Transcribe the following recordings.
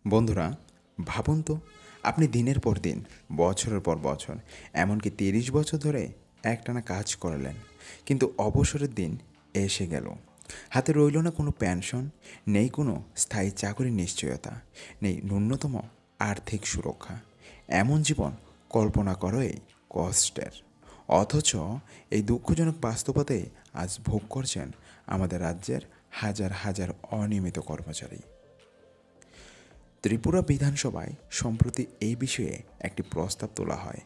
বন্ধুরা, ভাবুন তো, আপনি দিনের পর দিন, বছরের পর বছর, এমনকি ৩০ বছর ধরে একটানা কাজ করলেন, কিন্তু অবসরের দিন এসে গেল। হাতে রইল না কোনো পেনশন, নেই কোনো স্থায়ী চাকরির নিশ্চয়তা, নেই ন্যূনতম আর্থিক সুরক্ষা। এমন জীবন কল্পনা করাই কষ্টের। অথচ এই দুঃখজনক বাস্তবতাই আজ ভোগ করছেন আমাদের রাজ্যের হাজার হাজার অনিয়মিত কর্মচারী। ত্রিপুরা বিধানসভায় সম্প্রতি এই বিষয়ে একটি প্রস্তাব তোলা হয়।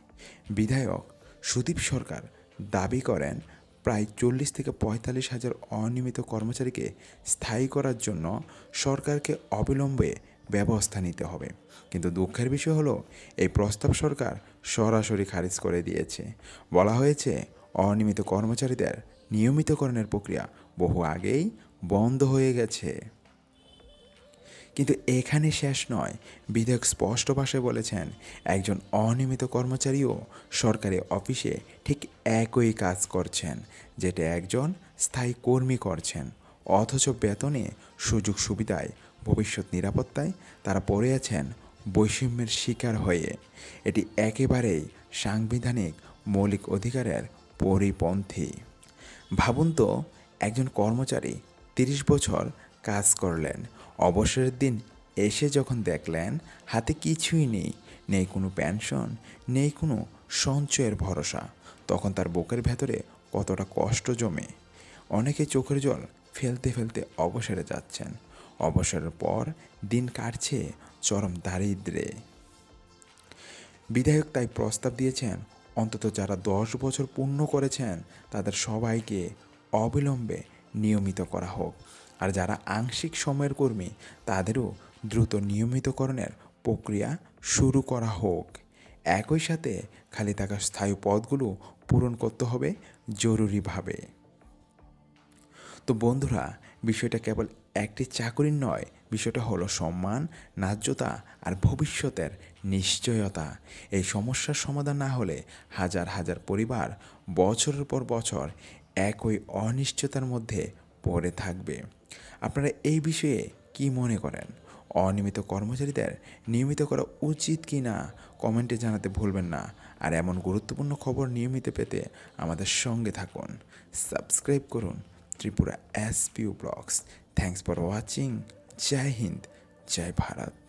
বিধায়ক সুদীপ সরকার দাবি করেন, প্রায় ৪০ থেকে ৪৫ হাজার অনিয়মিত কর্মচারীকে স্থায়ী করার জন্য সরকারকে অবিলম্বে ব্যবস্থা নিতে হবে। কিন্তু দুঃখের বিষয় হলো, এই প্রস্তাব সরকার সরাসরি খারিজ করে দিয়েছে। বলা হয়েছে, অনিয়মিত কর্মচারীদের নিয়মিতকরণের প্রক্রিয়া বহু আগেই বন্ধ হয়ে গেছে। কিন্তু এখানে শেষ নয়। বিধায়ক স্পষ্ট ভাষায় বলেছেন, একজন অনিয়মিত কর্মচারীও সরকারি অফিসে ঠিক একই কাজ করছেন যেটা একজন স্থায়ী কর্মী করছেন। অথচ বেতনে, সুযোগ সুবিধায়, ভবিষ্যৎ নিরাপত্তায় তারা পড়ে আছেন বৈষম্যের শিকার হয়ে। এটি একেবারেই সাংবিধানিক মৌলিক অধিকারের পরিপন্থী। ভাবুন তো, একজন কর্মচারী ৩০ বছর কাজ করলেন, অবসরের দিন এসে যখন দেখলেন হাতে কিছুই নেই, নেই কোনো পেনশন, নেই কোনো সঞ্চয়ের ভরসা, তখন তার বুকের ভেতরে কতটা কষ্ট জমে। অনেকে চোখের জল ফেলতে ফেলতে অবসরে যাচ্ছেন। অবসরের পর দিন কাটছে চরম দারিদ্র্যে। বিধায়ক তাই প্রস্তাব দিয়েছেন, অন্তত যারা ১০ বছর পূর্ণ করেছেন তাদের সবাইকে অবিলম্বে নিয়মিত করা হোক। আর যারা আংশিক সময়ের কর্মী তাদেরও দ্রুত নিয়মিতকরণের প্রক্রিয়া শুরু করা হোক। একই সাথে খালি থাকা স্থায়ী পদগুলো পূরণ করতে হবে জরুরিভাবে। তো বন্ধুরা, বিষয়টা কেবল একটি চাকরির নয়, বিষয়টা হলো সম্মান, ন্যায্যতা আর ভবিষ্যতের নিশ্চয়তা। এই সমস্যার সমাধান না হলে হাজার হাজার পরিবার বছরের পর বছর একই অনিশ্চয়তার মধ্যে পড়ে থাকবে। আপনারা এই বিষয়ে কি মনে করেন? অনিয়মিত কর্মচারীদের নিয়মিত করা উচিত কি না, কমেন্টে জানাতে ভুলবেন না। আর এমন গুরুত্বপূর্ণ খবর নিয়মিত পেতে আমাদের সঙ্গে থাকুন। সাবস্ক্রাইব করুন Tripura SPU blogs. Thanks for watching. জয় হিন্দ, জয় ভারত।